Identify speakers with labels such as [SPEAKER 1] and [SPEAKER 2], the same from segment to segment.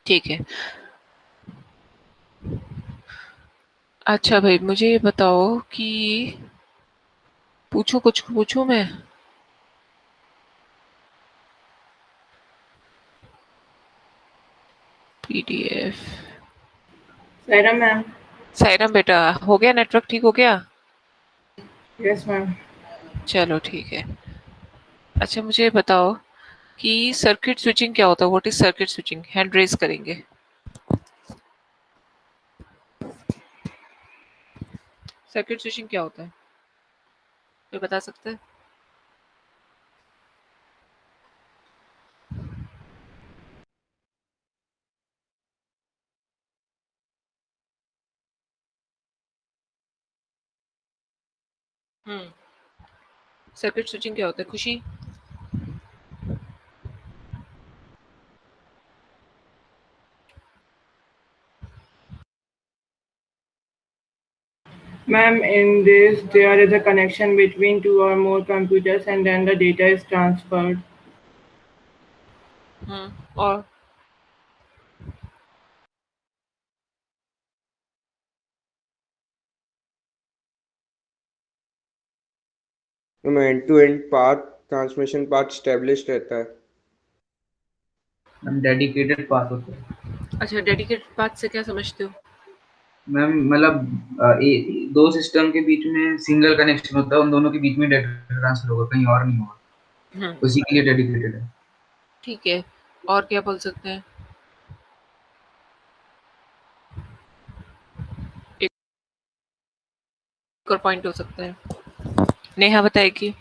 [SPEAKER 1] ठीक है। अच्छा भाई मुझे ये बताओ कि पूछूं, कुछ पूछूं मैं? पीडीएफ।
[SPEAKER 2] सायरा मैम।
[SPEAKER 1] सायरम बेटा, हो गया नेटवर्क ठीक हो गया?
[SPEAKER 2] Yes ma'am.
[SPEAKER 1] चलो ठीक है। अच्छा मुझे ये बताओ कि सर्किट स्विचिंग क्या होता है? What is circuit switching? Hand raise करेंगे। सर्किट स्विचिंग क्या होता है, कोई बता सकता है? हम्म। सर्किट स्विचिंग क्या होता है खुशी?
[SPEAKER 2] Ma'am, in this, there is a connection between two or more computers and then the data is transferred.
[SPEAKER 1] और?
[SPEAKER 3] End to end path transmission path establish रहता है।
[SPEAKER 4] मैम डेडिकेटेड पाथ होता है।
[SPEAKER 1] अच्छा, डेडिकेटेड पाथ से क्या समझते हो?
[SPEAKER 4] मैम मतलब दो सिस्टम के बीच में सिंगल कनेक्शन होता है, उन दोनों के बीच में डेटा ट्रांसफर होगा, कहीं और नहीं होगा,
[SPEAKER 1] हम्म।
[SPEAKER 4] उसी के लिए डेडिकेटेड है।
[SPEAKER 1] ठीक है, और क्या बोल सकते हैं? एक और पॉइंट हो सकता है, नेहा बताएगी।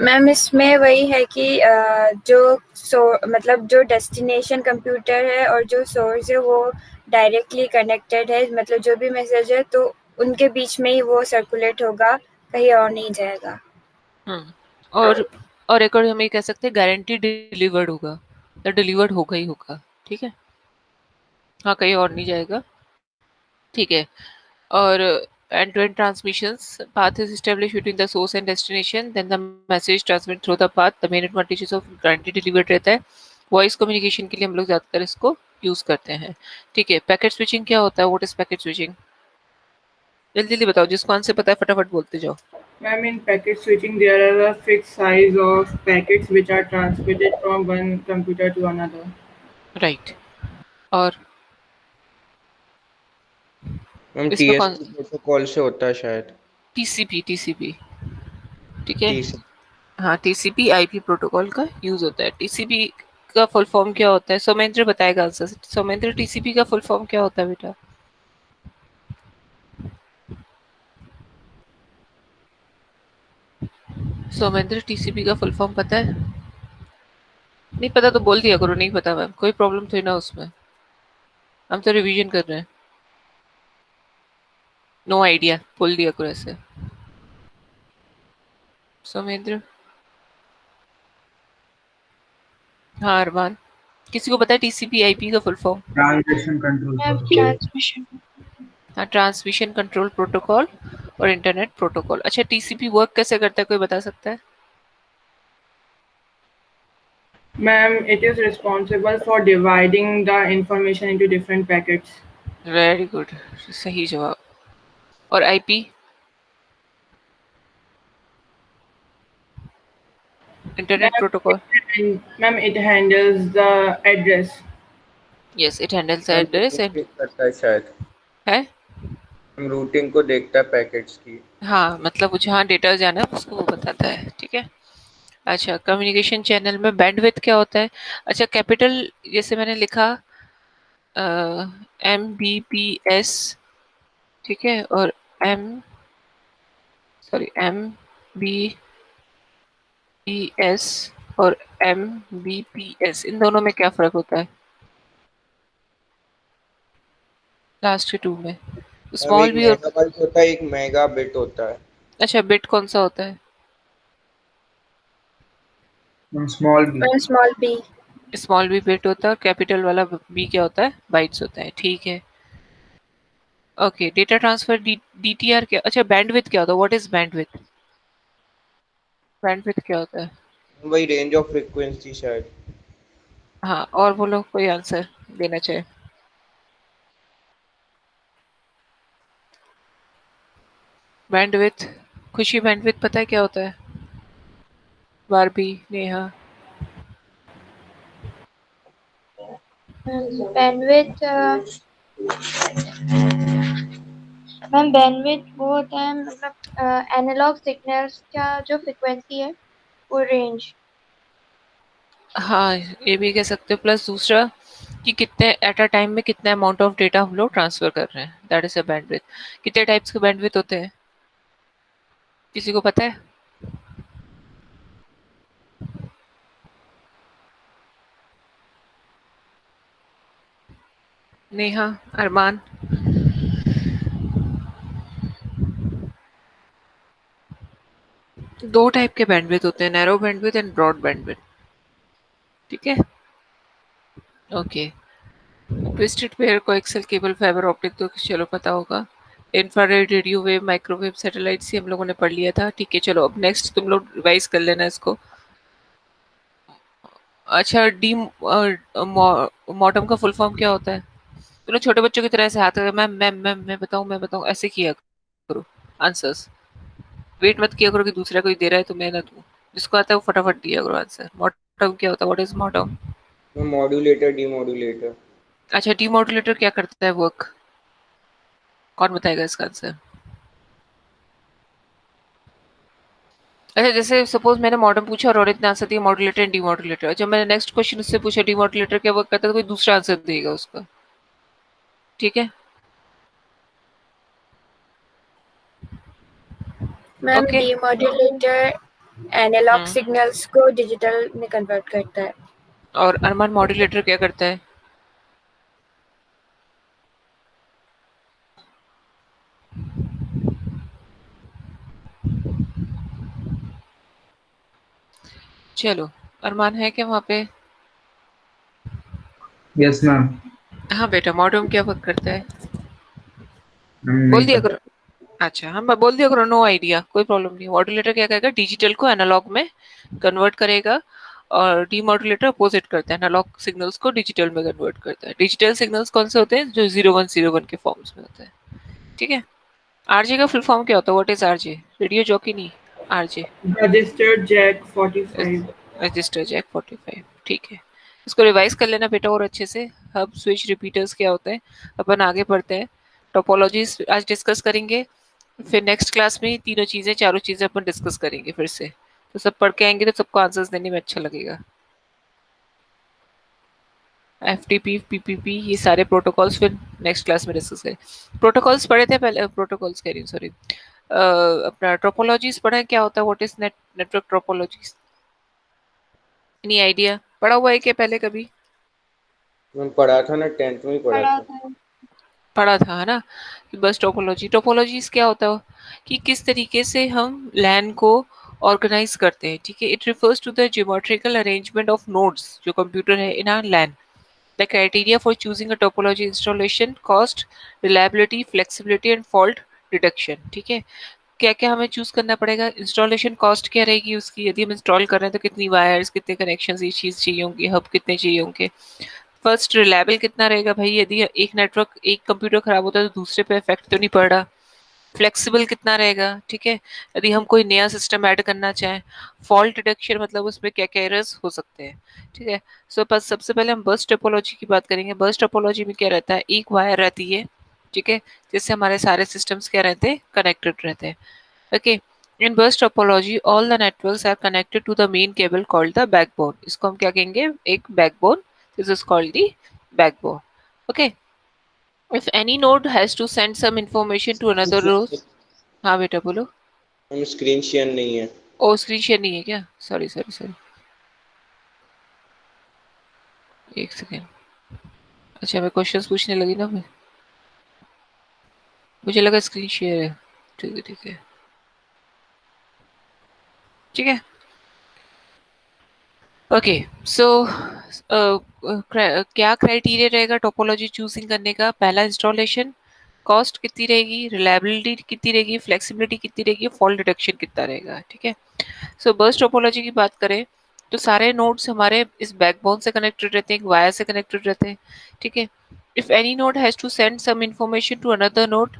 [SPEAKER 5] मैम इसमें वही है कि मतलब जो डेस्टिनेशन कंप्यूटर है और जो सोर्स है वो डायरेक्टली कनेक्टेड है, मतलब जो भी मैसेज है तो उनके बीच में ही वो सर्कुलेट होगा, कहीं और नहीं जाएगा।
[SPEAKER 1] हम्म। और एक और हम ये कह सकते हैं, गारंटी डिलीवर्ड होगा, या डिलीवर्ड होगा ही होगा। ठीक है, हाँ, कहीं और नहीं जाएगा। ठीक है। और end-to-end transmissions path is established between the source and destination, then the message transmit through the path, the main advantages of guarantee delivered रहता है। वॉइस कम्युनिकेशन के लिए हम लोग ज्यादातर इसको यूज करते हैं। ठीक है, पैकेट स्विचिंग क्या होता है? What is packet switching? जल्दी जल्दी बताओ, जिसको आंसर पता है फटाफट बोलते जाओ।
[SPEAKER 2] Ma'am, in packet switching, there are a fixed size of packets which are transmitted from one computer to another.
[SPEAKER 1] Right. और
[SPEAKER 3] हम
[SPEAKER 1] इसमें कौन?
[SPEAKER 3] टीएसपी प्रोटोकॉल से होता है शायद।
[SPEAKER 1] TCP, TCP. ठीक है।
[SPEAKER 3] टीसी
[SPEAKER 1] हाँ, टीसीपी आईपी प्रोटोकॉल का यूज होता है। टीसीपी का फुल फॉर्म क्या होता है? सौमेंद्र बताएगा आंसर। सौमेंद्र, टीसीपी का फुल फॉर्म क्या होता है बेटा? सौमेंद्र, टीसीपी का फुल फॉर्म पता है? नहीं पता तो बोल दिया करो, नहीं पता मैम, कोई प्रॉब्लम थोड़ी ना उसमें, हम तो रिवीजन कर रहे हैं। नो आइडिया बोल दिया करो ऐसे। सौमेंद्र। हाँ अरमान, किसी को पता है टीसीपी आईपी का full form?
[SPEAKER 4] Transaction control
[SPEAKER 6] ma'am
[SPEAKER 4] protocol.
[SPEAKER 6] Transmission.
[SPEAKER 1] हाँ, ट्रांसमिशन कंट्रोल प्रोटोकॉल और इंटरनेट प्रोटोकॉल। अच्छा, टीसीपी वर्क कैसे करता है, कोई बता सकता है?
[SPEAKER 2] Ma'am, it is responsible for dividing the information into different packets.
[SPEAKER 1] Very good, सही जवाब। और IP? Internet
[SPEAKER 2] Ma'am,
[SPEAKER 1] protocol.
[SPEAKER 2] ma'am, it handles the address.
[SPEAKER 1] Yes, it handles
[SPEAKER 3] हम
[SPEAKER 1] एड्रेस एंड
[SPEAKER 3] रूटिंग करता है शायद।
[SPEAKER 1] है।
[SPEAKER 3] हम रूटिंग को देखता है पैकेट्स की।
[SPEAKER 1] हाँ, मतलब वो जहाँ डेटा जाना है उसको वो बताता है। ठीक है। अच्छा, कम्युनिकेशन चैनल में बैंडविड्थ क्या होता है? अच्छा, कैपिटल जैसे मैंने लिखा MBPS, ठीक है, और एम MBPS और MBPS, इन दोनों में क्या फर्क होता है लास्ट के टू में?
[SPEAKER 3] हम
[SPEAKER 1] स्मॉल
[SPEAKER 3] एक
[SPEAKER 1] बी और?
[SPEAKER 3] मेगाबाइट होता है, एक मेगा बिट होता है।
[SPEAKER 1] अच्छा, बिट कौन सा होता है?
[SPEAKER 4] Ma'am small B.
[SPEAKER 5] Ma'am small B.
[SPEAKER 1] Small B bit होता है, और कैपिटल वाला बी क्या होता है? बाइट्स होता है। ठीक है। ओके, डेटा ट्रांसफर डीटीआर क्या? अच्छा, बैंडविड्थ क्या होता है? What is bandwidth? बैंडविड्थ क्या होता है?
[SPEAKER 3] वही रेंज ऑफ फ्रीक्वेंसी शायद।
[SPEAKER 1] हाँ, और बोलो कोई आंसर देना चाहे। बैंडविड्थ, खुशी बैंडविड्थ पता है क्या होता है? Barbie, Neha.
[SPEAKER 6] Bandwidth ma'am bandwidth वो होता है मतलब एनालॉग सिग्नल्स का जो फ्रिक्वेंसी है वो रेंज।
[SPEAKER 1] हाँ, ये भी कह सकते हो। प्लस दूसरा कि कितने एट अ टाइम में कितना अमाउंट ऑफ डेटा हम लोग ट्रांसफर कर रहे हैं, दैट इज अ बैंडविड्थ। कितने टाइप्स के बैंडविड्थ होते हैं, किसी को पता है? नेहा, अरमान। दो टाइप के बैंडविड्थ होते हैं, narrow bandwidth and broad bandwidth. ठीक है, okay. Twisted pair coaxial cable, fibre optic तो चलो पता होगा। Infrared, radio wave, microwave, satellites ये हम लोगों ने पढ़ लिया था। ठीक है, चलो अब नेक्स्ट तुम लोग रिवाइज कर लेना इसको। अच्छा, डी मॉडम का फुल फॉर्म क्या होता है? तुम लोग छोटे बच्चों की तरह से हाथ मैं बताऊं ऐसे किया करो आंसर्स। वेट मत किया करो कि दूसरा कोई दे रहा है तो मैं ना दूं। जिसको आता है वो फटाफट दिया करो आंसर। मॉडम क्या होता है? What is modem?
[SPEAKER 3] Modulator, demodulator.
[SPEAKER 1] अच्छा, डीमॉड्यूलेटर क्या करता है वर्क? कौन बताएगा इसका आंसर? अच्छा, जैसे सपोज मैंने मॉडर्न पूछा और औरत ने आंसर दिया मॉड्यूलेटर एंड डीमॉड्यूलेटर। जब मैंने नेक्स्ट क्वेश्चन उससे पूछा डीमॉड्यूलेटर क्या वर्क करता है, तो कोई दूसरा आंसर देगा उसका। ठीक है,
[SPEAKER 5] मैम
[SPEAKER 1] ओके।
[SPEAKER 5] डीमॉड्यूलेटर एनालॉग
[SPEAKER 1] हम्म,
[SPEAKER 5] सिग्नल्स को डिजिटल में कन्वर्ट करता है।
[SPEAKER 1] और अरमान मॉड्यूलेटर क्या करता है? चलो, अरमान है क्या वहाँ पे?
[SPEAKER 4] Yes ma'am.
[SPEAKER 1] हाँ बेटा, मॉडर्न क्या वर्क करता है? बोल
[SPEAKER 4] नहीं
[SPEAKER 1] दिया
[SPEAKER 4] पता।
[SPEAKER 1] करो। अच्छा, हम बोल दिया करो, नो आइडिया, कोई प्रॉब्लम नहीं। मॉड्यूलेटर क्या करेगा? डिजिटल को एनालॉग में कन्वर्ट करेगा। और डीमॉड्यूलेटर अपोजिट करता है, एनालॉग सिग्नल्स को डिजिटल में कन्वर्ट करता है। डिजिटल सिग्नल्स कौन से होते हैं? जो 0101 के फॉर्म्स में होते हैं। ठीक है। आरजे का फुल फॉर्म क्या होता है? What is RJ? Radio jockey नहीं, RJ.
[SPEAKER 2] Registered Jack 45.
[SPEAKER 1] Register jack 45। ठीक है, इसको रिवाइज कर लेना बेटा और अच्छे से। हब स्विच रिपीटर्स क्या होते हैं, अपन आगे पढ़ते हैं। टोपोलॉजीज आज डिस्कस करेंगे। फिर नेक्स्ट क्लास में तीनों चीजें चारों चीजें अपन डिस्कस करेंगे फिर से। तो सब पढ़ के आएंगे तो सबको आंसर्स देने में अच्छा लगेगा। एफटीपी, पीपीपी, ये सारे प्रोटोकॉल्स फिर नेक्स्ट क्लास में डिस्कस करें। प्रोटोकॉल्स पढ़े थे पहले, प्रोटोकॉल्स कह रही हूँ सॉरी, अपना ट्रोपोलॉजीज पढ़ा है क्या होता है? What is network topologies? Any idea? पढ़ा हुआ है क्या पहले कभी?
[SPEAKER 3] मैंने पढ़ा था ना, 10th में ही पढ़ा
[SPEAKER 6] पढ़ा
[SPEAKER 3] था।
[SPEAKER 6] था।
[SPEAKER 1] पढ़ा था है ना? कि बस टोपोलॉजीज क्या होता है कि किस तरीके से हम लैन को ऑर्गेनाइज करते हैं। ठीक है, it refers to the geometrical arrangement of nodes जो कंप्यूटर है in our LAN. The criteria for choosing a topology: installation cost, reliability, flexibility and fault detection. ठीक है, क्या क्या हमें चूज करना पड़ेगा? इंस्टॉलेशन कॉस्ट क्या रहेगी उसकी, यदि हम इंस्टॉल कर रहे हैं तो कितनी वायर्स, कितने कनेक्शन, ये चीज चाहिए होंगी, हब कितने चाहिए होंगे। फर्स्ट, रिलायबल कितना रहेगा भाई, यदि एक नेटवर्क एक कंप्यूटर खराब होता है तो दूसरे पे इफेक्ट तो नहीं पड़ रहा। फ्लेक्सिबल कितना रहेगा? ठीक है, यदि हम कोई नया सिस्टम ऐड करना चाहें। फॉल्ट डिटेक्शन मतलब उसमें क्या क्या एरर्स हो सकते हैं। ठीक है, सो बस सबसे पहले हम बस टोपोलॉजी की बात करेंगे। बस टोपोलॉजी में क्या रहता है? एक वायर रहती है, ठीक है, जिससे हमारे सारे सिस्टम्स क्या रहते हैं? कनेक्टेड रहते हैं। Okay, in bus topology all the networks are connected to the main cable called the backbone. इसको हम क्या कहेंगे? एक backbone. This is called the backbone. Okay, if any node has to send some information to another node। हाँ बेटा बोलो।
[SPEAKER 3] हम screen share नहीं है।
[SPEAKER 1] ओ, स्क्रीन शेयर नहीं है क्या? सॉरी सॉरी सॉरी, एक सेकेंड। अच्छा, मैं क्वेश्चंस पूछने लगी ना मैं, मुझे लगा स्क्रीन शेयर है। ठीक है ठीक है ठीक है। ओके, सो क्या क्राइटेरिया रहेगा टोपोलॉजी चूजिंग करने का? पहला, इंस्टॉलेशन। कॉस्ट कितनी रहेगी, रिलायबिलिटी कितनी रहेगी, फ्लेक्सिबिलिटी कितनी रहेगी, फॉल्ट डिटेक्शन कितना रहेगा, ठीक है। सो बर्स्ट टोपोलॉजी की बात करें तो सारे नोड्स हमारे इस बैकबोन से कनेक्टेड रहते हैं, एक वायर से कनेक्टेड रहते हैं, ठीक है। If any node has to send some information to another node,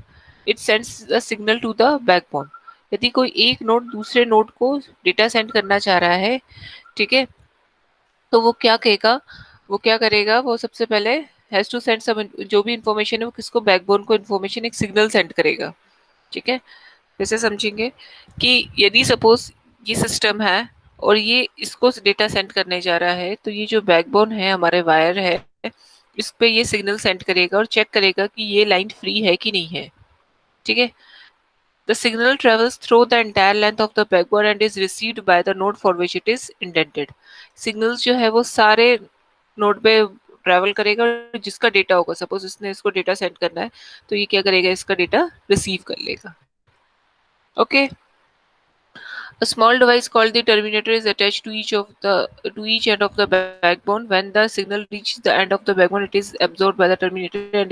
[SPEAKER 1] it sends the signal to the backbone. यदि कोई एक नोड दूसरे नोड को डेटा सेंड करना चाह रहा है, ठीक है, तो वो क्या कहेगा, वो क्या करेगा, वो सबसे पहले हैज टू सेंड सम, जो भी इंफॉर्मेशन है वो किसको, बैकबोन को इंफॉर्मेशन, एक सिग्नल सेंड करेगा, ठीक है। जैसे समझेंगे कि यदि सपोज ये सिस्टम है और ये इसको डेटा सेंड करने जा रहा है, तो ये जो बैकबोन है हमारे वायर है, इस पे ये सिग्नल सेंड करेगा और चेक करेगा कि ये लाइन फ्री है कि नहीं है, ठीक है। The signal travels through the entire length of the backbone and is received by the node for which it is intended. Signals जो है वो सारे नोड पे ट्रैवल करेगा और जिसका डेटा होगा, सपोज इसने इसको डेटा सेंड करना है, तो ये क्या करेगा, इसका डेटा रिसीव कर लेगा, okay. A small device called the terminator is attached to each end of the backbone. When the signal reaches the end of the backbone, it is absorbed by the terminator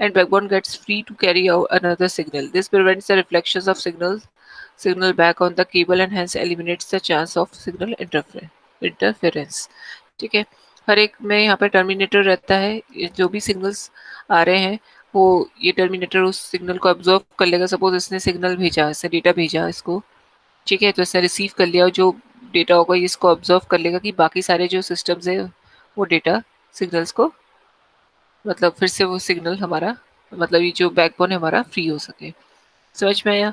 [SPEAKER 1] and backbone gets free to carry out another signal. This prevents the reflections of signal back on the cable and hence eliminates the chance of signal interference. ठीक है, हर एक में यहाँ पे terminator रहता है, ये जो भी सिग्नल्स आ रहे हैं वो ये टर्मिनेटर उस सिग्नल को ऑब्जर्व कर लेगा। सपोज इसने सिग्नल भेजा, इसने डेटा भेजा इसको, ठीक है, तो इसने रिसीव कर लिया और जो डेटा होगा ये इसको ऑब्जर्व कर लेगा कि बाकी सारे जो सिस्टम्स है वो डेटा सिग्नल्स को, मतलब फिर से वो सिग्नल हमारा, मतलब ये जो बैकबोन है हमारा फ्री हो सके। समझ में आया?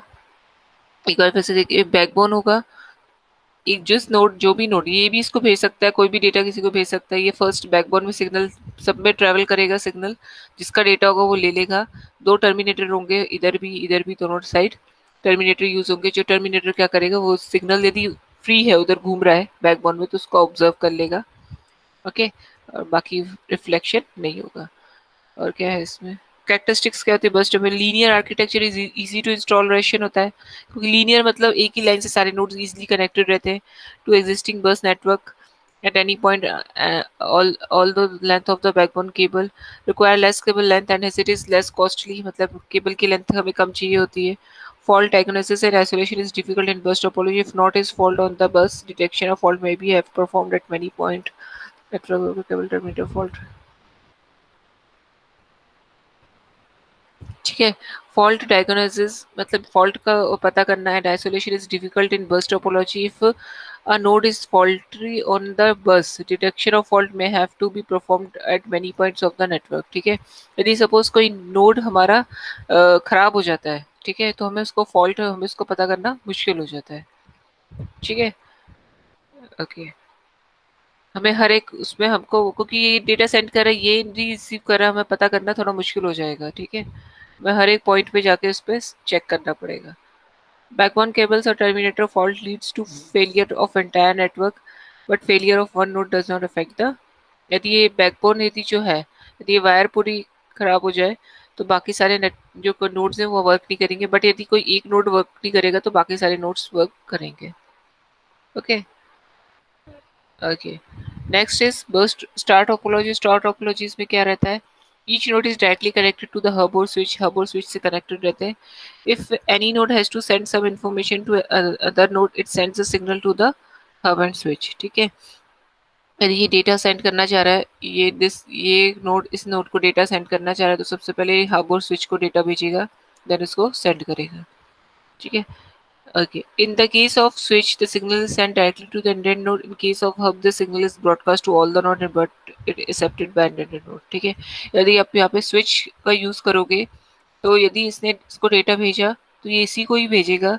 [SPEAKER 1] एक बार फिर से देखिए, बैकबोन होगा, एक जिस नोड, जो भी नोड, ये भी इसको भेज सकता है, कोई भी डेटा किसी को भेज सकता है। ये फर्स्ट बैकबोन में सिग्नल सब में ट्रैवल करेगा, सिग्नल जिसका डेटा होगा वो ले लेगा। दो टर्मिनेटर होंगे, इधर भी दोनों साइड टर्मिनेटर यूज होंगे। जो टर्मिनेटर क्या करेगा, वो सिग्नल यदि फ्री है, उधर घूम रहा है बैकबोन में, तो उसको ऑब्जर्व कर लेगा, ओके, और बाकी रिफ्लेक्शन नहीं होगा। और क्या है इसमें कैरेक्टरिस्टिक्स, क्या होती है बस्ट में, linear architecture is easy to installation होता है, क्योंकि लीनियर मतलब एक ही लाइन से सारे नोड्स इजीली कनेक्टेड रहते हैं टू एग्जिस्टिंग बस network at any point. All the length of the backbone cable require less cable length and hence it is less costly, मतलब केबल की लेंथ हमें कम चाहिए होती है। Fault diagnosis and isolation is difficult in bus topology. If not is fault on the bus, detection of fault may be have performed at many point. Network cable terminator fault, ठीक है। Fault diagnosis मतलब fault का पता करना है। Isolation is difficult in bus topology if a node is faulty on the bus, detection of fault may have to be performed at many points of the network, ठीक है। यदि suppose कोई node हमारा खराब हो जाता है, ठीक है, तो हमें उसको फॉल्ट, हमें उसको पता करना मुश्किल हो जाता है, ठीक है, ओके। हमें हर एक उसमें हमको, क्योंकि ये डेटा सेंड कर रहा है, ये रिसीव कर रहा है, हमें पता करना थोड़ा मुश्किल हो जाएगा, ठीक है। मैं हर एक पॉइंट पे जाके उस पर चेक करना पड़ेगा। बैकबोन केबल्स और terminator fault leads to failure of entire network but failure of one node does not affect the, यदि ये बैकबोन यदि जो है, यदि ये वायर पूरी खराब हो जाए तो बाकी सारे नेट जो नोड्स हैं वो वर्क नहीं करेंगे, बट यदि कोई एक नोड वर्क नहीं करेगा तो बाकी सारे नोड्स वर्क करेंगे, okay okay. Next is burst star topology. Star topologies में क्या रहता है, each node is directly connected to the hub or switch से connected रहते हैं। if any node has to send some information to other node, it sends a signal to the hub and switch, ठीक है। यदि ये data send करना चाह रहा है, ये नोड इस नोड को डेटा सेंड करना चाह रहा है, तो सबसे पहले हब और स्विच को डेटा भेजेगा, देन उसको सेंड करेगा, ठीक है, okay. In the case of switch, the signal is sent directly to the intended node. In case of hub, the signal is broadcast to all the node but it is accepted by intended node, ठीक है। यदि आप यहाँ पे switch का use करोगे तो यदि इसने इसको डेटा भेजा तो ये इसी को ही भेजेगा।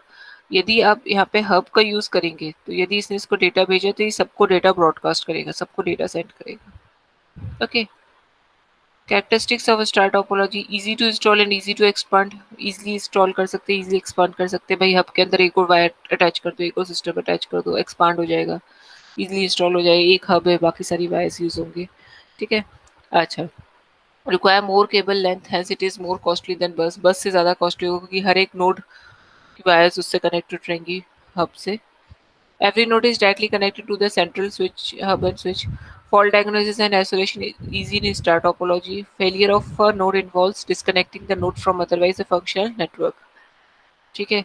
[SPEAKER 1] यदि आप यहाँ पे हब का यूज करेंगे तो यदि इसने इसको डेटा भेजा तो ये सबको डेटा ब्रॉडकास्ट करेगा, सबको डेटा सेंड करेगा, okay. Characteristics of star topology, easy to install and easy to expand, easily install कर सकते हैं, इजीली एक्सपांड कर सकते हैं। भाई हब के अंदर एक और वायर अटैच कर दो, एक और सिस्टम अटैच कर दो, एक्सपांड हो जाएगा, इजीली इंस्टॉल हो जाएगा। एक हब है, बाकी सारी वायर्स यूज होंगे, ठीक है। अच्छा, require more cable length, hence it is more costly than bus. Bus से ज़्यादा कॉस्टली होगा क्योंकि हर एक नोड की वायर्स उससे कनेक्टेड रहेंगी हब से। Every node is directly connected to the central switch, hub and switch. Fault diagnosis and isolation is easy in star topology. Failure of a node involves disconnecting the node from otherwise a functional network. ठीक है.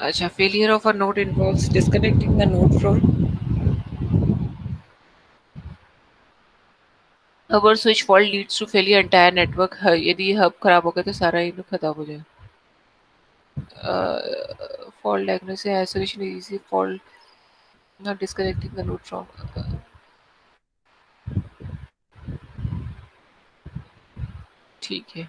[SPEAKER 1] अच्छा, failure of a node involves disconnecting the node from hub or switch. Fault leads to failure entire network. यदि hub खराब हो गया तो सारा ही खत्म हो जाए. Fault diagnosis and isolation is easy. Fault not disconnecting the node from. ठीक है.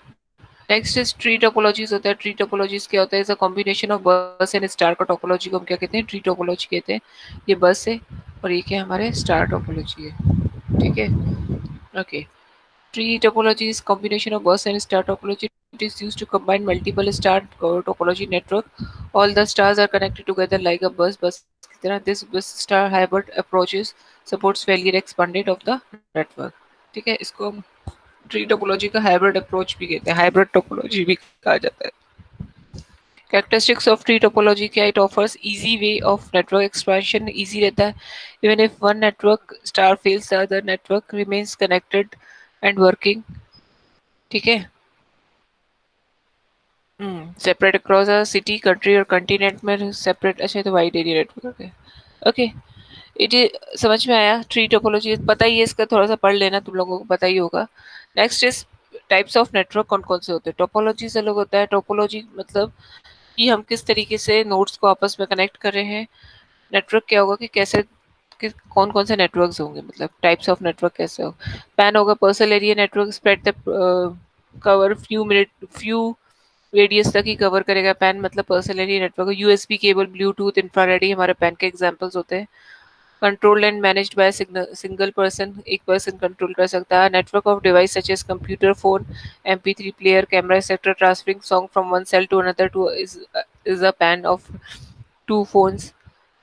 [SPEAKER 1] नेक्स्ट इज ट्री टोपोलॉजीज होता है. ट्री टोपोलॉजीज क्या होता है? इज अ कॉम्बिनेशन ऑफ बस एंड स्टार का टोपोलॉजी को हम क्या कहते हैं? ट्री टोपोलॉजी कहते हैं. ये बस है और ये क्या हमारे स्टार टोपोलॉजी है. ठीक है. Okay. Tree topology is combination of bus and star topology. It is used to combine multiple star topology network. All the stars are connected together like a bus. Bus की तरह. This bus star hybrid approaches supports failure expanded of the network. ठीक है. इसको हम tree topology का hybrid approach भी कहते हैं. हाइब्रिड टोपोलॉजी भी कहा जाता है. Characteristics of tree topology क्या? It offers easy way of network expansion. Easy रहता है. Even if one network star fails, the other network remains connected and working. ठीक है. Separate across a city, country और कंटिनेंट में separate. अच्छा, तो wide area network है. Okay. It समझ में आया. ट्री टोपोलॉजी पता ही है, इसका थोड़ा सा पढ़ लेना, तुम लोगों को पता ही होगा. Next is types of network. कौन कौन से होते हैं? टोपोलॉजी से अलग होता है. टोपोलॉजी मतलब कि हम किस तरीके से नोड्स को आपस में कनेक्ट कर रहे हैं. नेटवर्क क्या होगा कि कैसे कौन कौन से नेटवर्क्स होंगे, मतलब टाइप्स ऑफ नेटवर्क कैसे हो. पैन होगा personal area network. Spread the cover few radius तक ही कवर करेगा. पैन मतलब personal area network. USB cable, Bluetooth, infrared ही हमारे पैन के एग्जांपल्स होते हैं. Controlled and managed by single person. एक पर्सन कंट्रोल कर सकता है. Network of device such as computer, phone, MP3 player, camera, etcetera. Transferring song from one cell to another to is a PAN of two phones.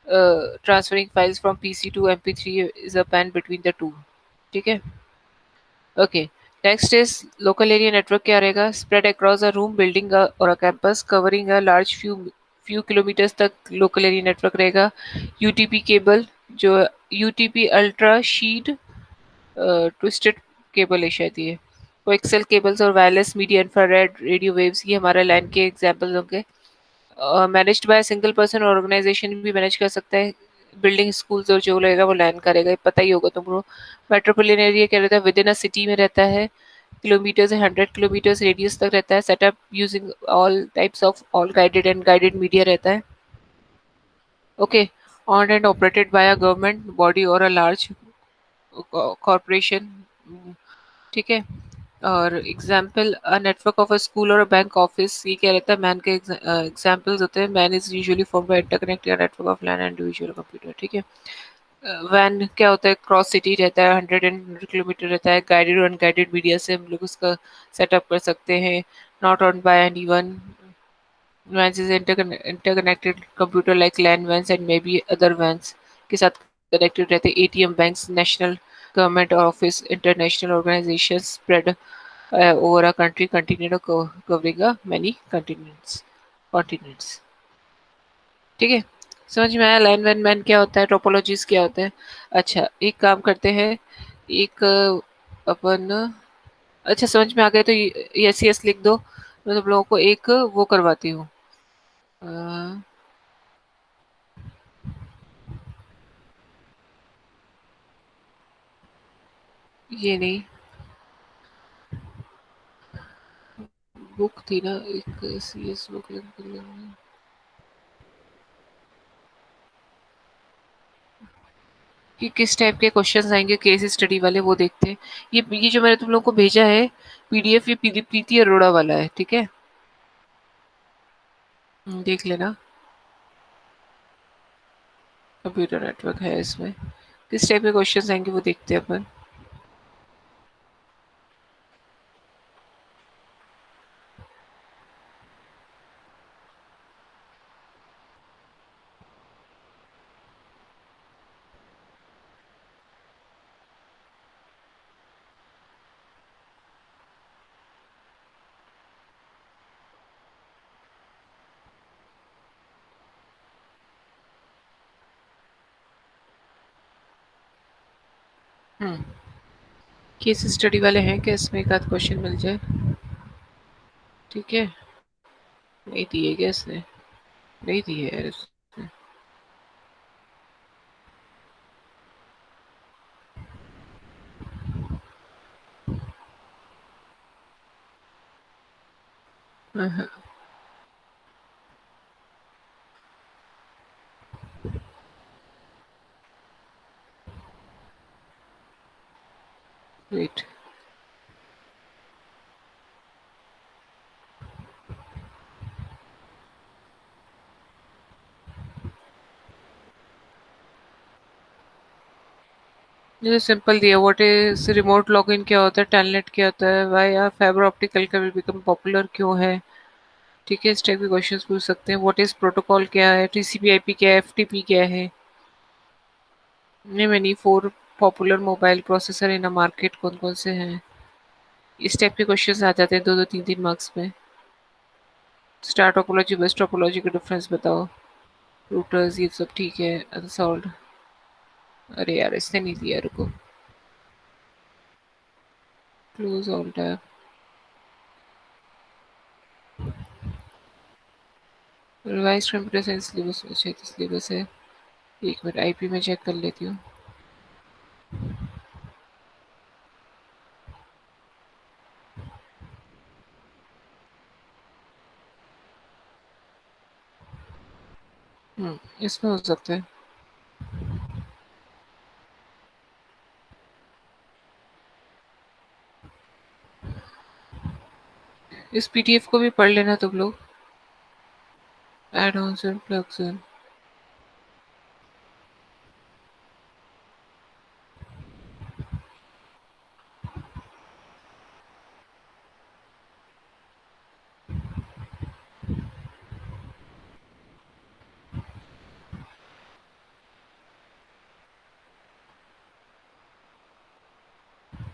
[SPEAKER 1] Transferring files from PC to MP3 is a PAN between the two. ठीक है. Okay. Next is local area network. क्या रहेगा? Spread across a room, building और a campus, covering a large few kilometres तक local area network रहेगा. UTP cable, जो UTP ultra sheet twisted cable है शायद ये. कोएक्सियल केबल्स और wireless media, infrared, radio waves, ये हमारा लैन के एग्जांपल्स होंगे. Managed by single person, organisation भी मैनेज कर सकता है. बिल्डिंग, स्कूल्स और जो रहेगा वो लैन करेगा. ये पता ही होगा तुमको. मेट्रोपोलिटन एरिया क्या रहता है? विद इन अ सिटी में रहता है. किलोमीटर से 100 किलोमीटर रेडियस तक रहता है. Setup using all types of all guided and guided media रहता है. Okay. On and operated by a government body और अ लार्ज कॉरपोरेशन. ठीक है. और example a network of a school और अ बैंक ऑफिस. ये क्या रहता है? मैन के एग्जाम्पल्स होते हैं. MAN is usually form by interconnected network of LAN and individual computer. ठीक है. वैन क्या होता है? क्रॉस सिटी रहता है. 100 किलोमीटर रहता है. गाइडेड और अनगाइडेड मीडिया से हम लोग उसका सेटअप कर सकते हैं. Not owned by any one. WANs is interconnected computer like LAN WANs and may be other WANs के साथ कनेक्टेड रहते हैं. ATM, banks, national government office, international organization spread over a country, continent or covering a many continents. ठीक है. समझ में आया? Line van man क्या होता है? टोपोलॉजीज क्या होते हैं? अच्छा, एक काम करते हैं. एक अपन अच्छा समझ में आ गया तो यस यस लिख दो. मैं तुम लोगों को एक वो करवाती हूँ. अ, ये नहीं, बुक थी ना एक CS बुक. कि किस टाइप के क्वेश्चंस आएंगे केस स्टडी वाले, वो देखते हैं. ये जो मैंने तुम लोगों को भेजा है PDF, ये प्रीति अरोड़ा वाला है. ठीक है. देख लेना. कंप्यूटर नेटवर्क है इसमें. किस टाइप के क्वेश्चंस आएंगे वो देखते हैं अपन. केस स्टडी वाले हैं क्या इसमें? एक आध क्वेश्चन मिल जाए। ठीक है, नहीं दिए क्या इसने? नहीं दिए यार इसने। वेट, जैसे सिंपल दिया, व्हाट इज रिमोट लॉगिन क्या होता है, टेलनेट क्या होता है, व्हाई आर फाइबर ऑप्टिक कल विल बिकम पॉपुलर, क्यों है। ठीक है, इस टाइप के क्वेश्चंस पूछ सकते हैं। व्हाट इज प्रोटोकॉल क्या है, टीसीपी आईपी क्या है, एफटीपी क्या है। Many four popular mobile processor in a market, कौन कौन से हैं। इस टाइप के क्वेश्चंस आ जाते हैं 2-2 3-3 मार्क्स में। स्टार टोपोलॉजी बेस्ट टोपोलॉजी का डिफरेंस बताओ, रूटर्स, ये सब ठीक है, अनसॉल्व। अरे यार इसने नहीं दिया, रुको। Close all tab, revise computer science syllabus, अच्छा तो सिलेबस है। एक मिनट आईपी में चेक कर लेती हूँ। इसमें हो सकता है। इस पीडीएफ को भी पढ़ लेना तुम लोग, एड ऑन्स एंड प्लग्स इन।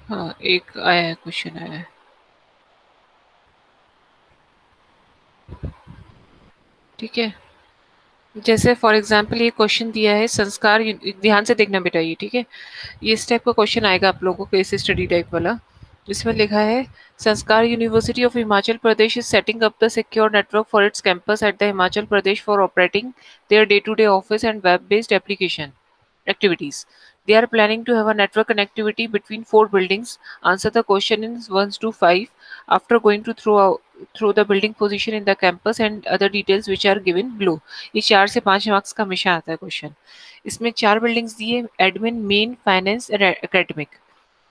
[SPEAKER 1] हाँ, एक आया है, क्वेश्चन आया है। ठीक है, जैसे फॉर एग्जांपल ये क्वेश्चन दिया है संस्कार, ध्यान से देखना बेटा ये, ठीक है। ये इस टाइप का क्वेश्चन आएगा आप लोगों को, केस स्टडी टाइप वाला, जिसमें लिखा है Sanskar university of Himachal Pradesh is setting up the secure network for its campus at the Himachal Pradesh for operating their day to day office and web based application activities. They are planning to have a network connectivity between four buildings. Answer the question in 1 to 5 after going to through the building position in the campus and other details which are given below. ये 4 से 5 marks का हमेशा आता है question. इसमें 4 buildings दिए, admin, main, finance और academic.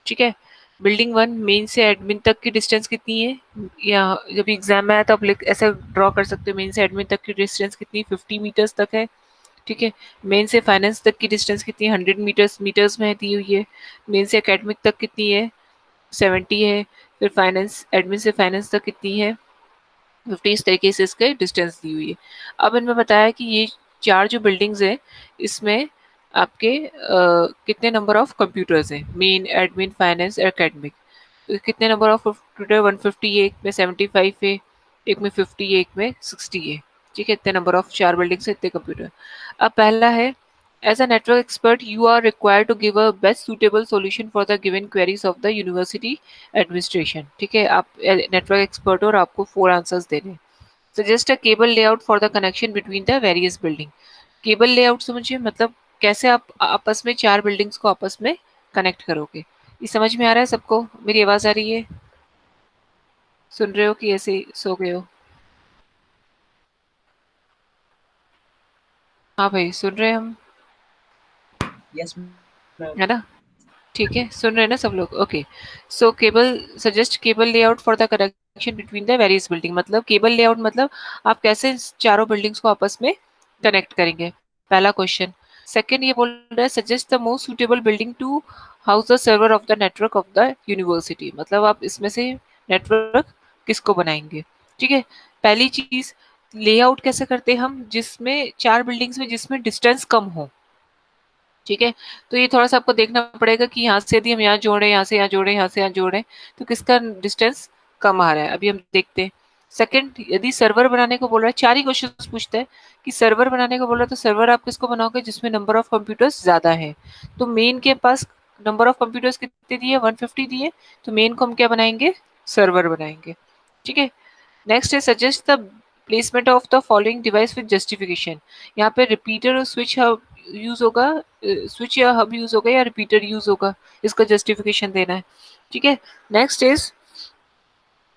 [SPEAKER 1] ठीक है, बिल्डिंग 1 मेन से एडमिन तक की डिस्टेंस कितनी है, या जब एग्जाम में आया तो आप ऐसे ड्रॉ कर सकते हो, मेन से एडमिन तक की डिस्टेंस कितनी, 50 मीटर्स तक है। ठीक है, मेन से फाइनेंस तक की डिस्टेंस कितनी है, 100 मीटर्स में दी हुई है। मेन से एकेडमिक तक कितनी है, 70 है। फिर फाइनेंस, एडमिन से फाइनेंस तक कितनी है, 50। इस तरीके से इसके डिस्टेंस दी हुई है। अब इनमें बताया कि ये 4 जो बिल्डिंग्स हैं, इसमें आपके कितने नंबर ऑफ कंप्यूटर्स हैं, मेन, एडमिन, फाइनेंस, एकेडमिक। तो कितने नंबर ऑफ कंप्यूटर, 150 है, एक में 75 है, एक में 50 है, एक में 60 है। ठीक है, इतने नंबर ऑफ 4 बिल्डिंग्स है, इतने कंप्यूटर। अब पहला है, as a network expert you are required to give a best suitable solution for the given queries of the university administration. ठीक है, आप नेटवर्क एक्सपर्ट हो और आपको 4 आंसर्स देने। Suggest a cable layout for the connection between the various building. Cable layout समझिए, मतलब कैसे आप आपस में 4 बिल्डिंग्स को आपस में कनेक्ट करोगे। ये समझ में आ रहा है सबको? मेरी आवाज आ रही है? सुन रहे हो कि ऐसे ही सो गए हो? हाँ भाई, सुन रहे हैं हम,
[SPEAKER 7] यस मैम।
[SPEAKER 1] है ना? ठीक है, सुन रहे हैं ना सब लोग? Okay, so cable, suggest cable layout for the connection between the various building. मतलब केबल लेआउट मतलब आप कैसे चारों बिल्डिंग्स को आपस में कनेक्ट करेंगे, पहला क्वेश्चन। सेकंड ये बोल रहा है, suggest the most suitable building to house the server of the network of the university. मतलब आप इसमें से नेटवर्क किसको बनाएंगे। ठीक है, पहली चीज, लेआउट कैसे करते हैं हम, जिसमें 4 बिल्डिंग्स में जिसमें डिस्टेंस कम हो। ठीक है, तो ये थोड़ा सा आपको देखना पड़ेगा कि यहाँ से यदि हम यहाँ जोड़े, यहाँ से यहाँ जोड़े, यहाँ से यहाँ जोड़े, तो किसका डिस्टेंस कम आ रहा है, अभी हम देखते हैं। सेकंड, यदि सर्वर बनाने को बोल रहा है, 4 ही क्वेश्चन पूछता है कि सर्वर बनाने को बोल रहा है, तो सर्वर आप किसको बनाओगे जिसमें नंबर ऑफ कंप्यूटर्स ज्यादा है। तो मेन के पास नंबर ऑफ कंप्यूटर्स कितने दिए, 150 दिए, तो मेन को हम क्या बनाएंगे, सर्वर बनाएंगे, ठीक है। नेक्स्ट है suggest the placement of the following device with justification. यहाँ पे रिपीटर और स्विच हब यूज होगा, स्विच या हब यूज होगा या रिपीटर यूज होगा, इसका जस्टिफिकेशन देना है, ठीक है। Next is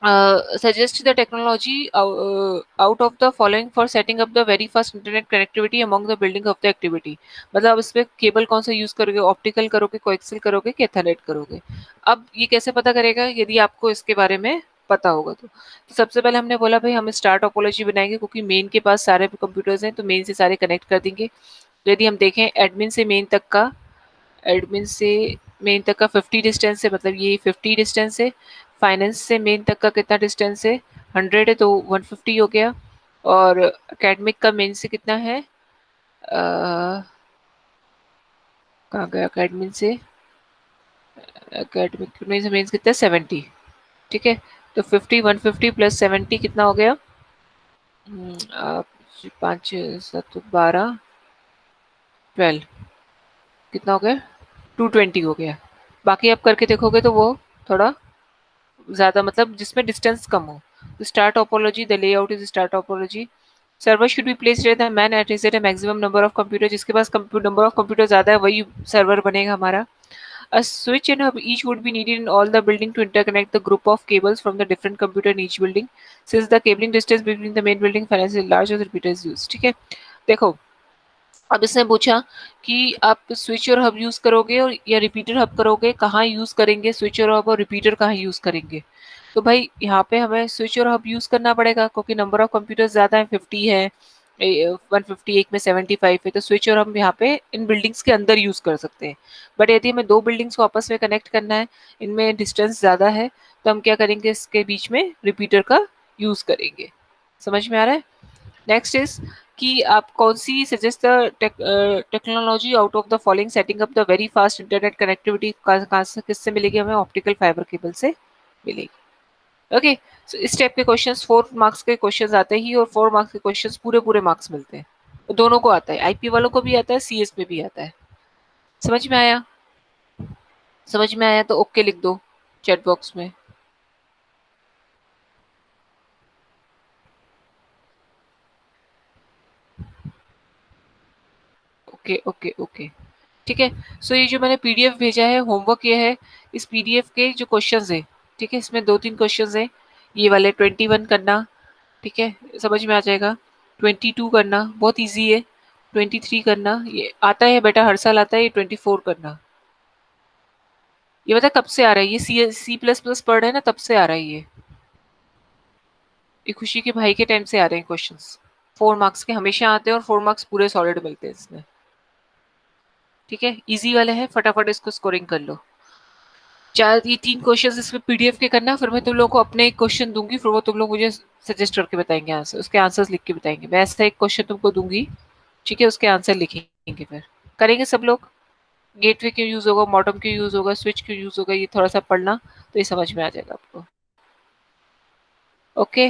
[SPEAKER 1] suggest the technology out of the following for setting up the very fast internet connectivity among the building of the activity। मतलब इसमें केबल कौन सा यूज करोगे, ऑप्टिकल करोगे, कोएक्सियल करोगे कि एथरनेट करोगे। अब ये कैसे पता करेगा, यदि आपको इसके बारे में पता होगा तो सबसे पहले हमने बोला भाई हम स्टार टोपोलॉजी बनाएंगे, क्योंकि मेन के पास सारे कंप्यूटर्स हैं तो मेन से सारे कनेक्ट कर देंगे। तो यदि हम देखें एडमिन से मेन तक का 50 डिस्टेंस है, मतलब ये 50 डिस्टेंस है। फाइनेंस से मेन तक का कितना डिस्टेंस है, 100 है तो 150 हो गया। और एकेडमिक का मेन से कितना है, कहाँ गया एकेडमिक से, एकेडमिक मेन से मेन कितना है, 70, ठीक है। तो 50 150 प्लस 70 कितना हो गया, 5 7 12 12 कितना हो गया, 220 हो गया। बाकी आप करके देखोगे तो वो थोड़ा ज़्यादा, मतलब जिसमें डिस्टेंस कम हो। तो star topology, the layout is star topology. Server should be placed at the main at is at maximum number of computer, जिसके पास नंबर ऑफ कंप्यूटर ज़्यादा है वही सर्वर बनेगा हमारा। A switch and hub each would be needed in all the building to interconnect the group of cables from the different computer in each building. Since the cabling distance between the main building finance is large, as repeater is used, ठीक है। देखो अब इसने पूछा कि आप switch और hub use करोगे और या रिपीटर हब करोगे, कहाँ यूज करेंगे स्विच और हब, और रिपीटर कहाँ यूज करेंगे। तो भाई यहाँ पे हमें स्विच और हब यूज करना पड़ेगा, क्योंकि नंबर ऑफ कंप्यूटर ज्यादा है, 50 है, 150, एक में 75 है। तो स्विच और हम यहाँ पे इन बिल्डिंग्स के अंदर यूज कर सकते हैं। बट यदि हमें दो बिल्डिंग्स को आपस में कनेक्ट करना है, इनमें डिस्टेंस ज्यादा है, तो हम क्या करेंगे, इसके बीच में रिपीटर का यूज करेंगे। समझ में आ रहा है। नेक्स्ट इज कि आप कौन सी suggest the technology out of the following setting up the very fast internet connectivity, कहाँ से किससे मिलेगी हमें, ऑप्टिकल फाइबर केबल से मिलेगी। ओके, सो इस टाइप के क्वेश्चंस 4 मार्क्स के क्वेश्चंस आते ही, और 4 मार्क्स के क्वेश्चंस पूरे पूरे मार्क्स मिलते हैं। दोनों को आता है, आईपी वालों को भी आता है, सीएस में भी आता है। समझ में आया, समझ में आया तो ओके लिख दो चैट बॉक्स में। ओके ओके ओके, ठीक है। सो ये जो मैंने पीडीएफ भेजा है, होमवर्क ये है, इस पीडीएफ के जो क्वेश्चंस है, ठीक है, इसमें 2-3 क्वेश्चंस है, ये वाले 21 करना, ठीक है, समझ में आ जाएगा। 22 करना बहुत इजी है, 23 करना ये आता है बेटा, हर साल आता है। ये 24 करना, ये बता कब से आ रहा है, ये सी प्लस प्लस पढ़ रहे हैं ना, तब से आ रहा है ये खुशी के भाई के टाइम से आ रहे हैं क्वेश्चंस। 4 मार्क्स के हमेशा आते हैं और 4 मार्क्स पूरे सॉलिड मिलते हैं इसमें, ठीक है। इजी वाले हैं, फटाफट इसको स्कोरिंग कर लो। ये 3 क्वेश्चंस इसमें पीडीएफ के करना, फिर मैं तुम लोगों को अपने एक क्वेश्चन दूंगी, फिर वो तुम लोग मुझे सजेस्ट करके बताएंगे आंसर, उसके आंसर्स लिख के बताएंगे। मैं ऐसा एक क्वेश्चन तुमको दूंगी, ठीक है, उसके आंसर लिखेंगे, फिर करेंगे सब लोग। गेटवे क्यों यूज होगा, मॉडम क्यों यूज होगा, स्विच क्यों यूज होगा, ये थोड़ा सा पढ़ना तो ये समझ में आ जाएगा आपको। ओके।